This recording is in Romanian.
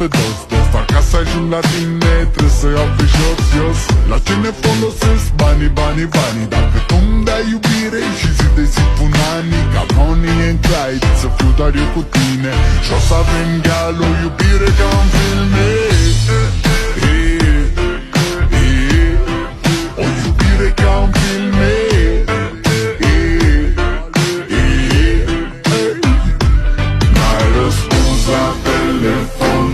pe dos, dos. Dar ca să ajung la tine trebuie să iau pe jos, jos. La ce ne folosesc banii, banii, banii? Dacă tu îmi dai iubire și zi de zi pun anii, ca Bonnie and Clyde, să fiu doar eu cu tine și o să avem gal o iubire ca în filme. O iubire ca în filme. N-ai răspuns la telefon,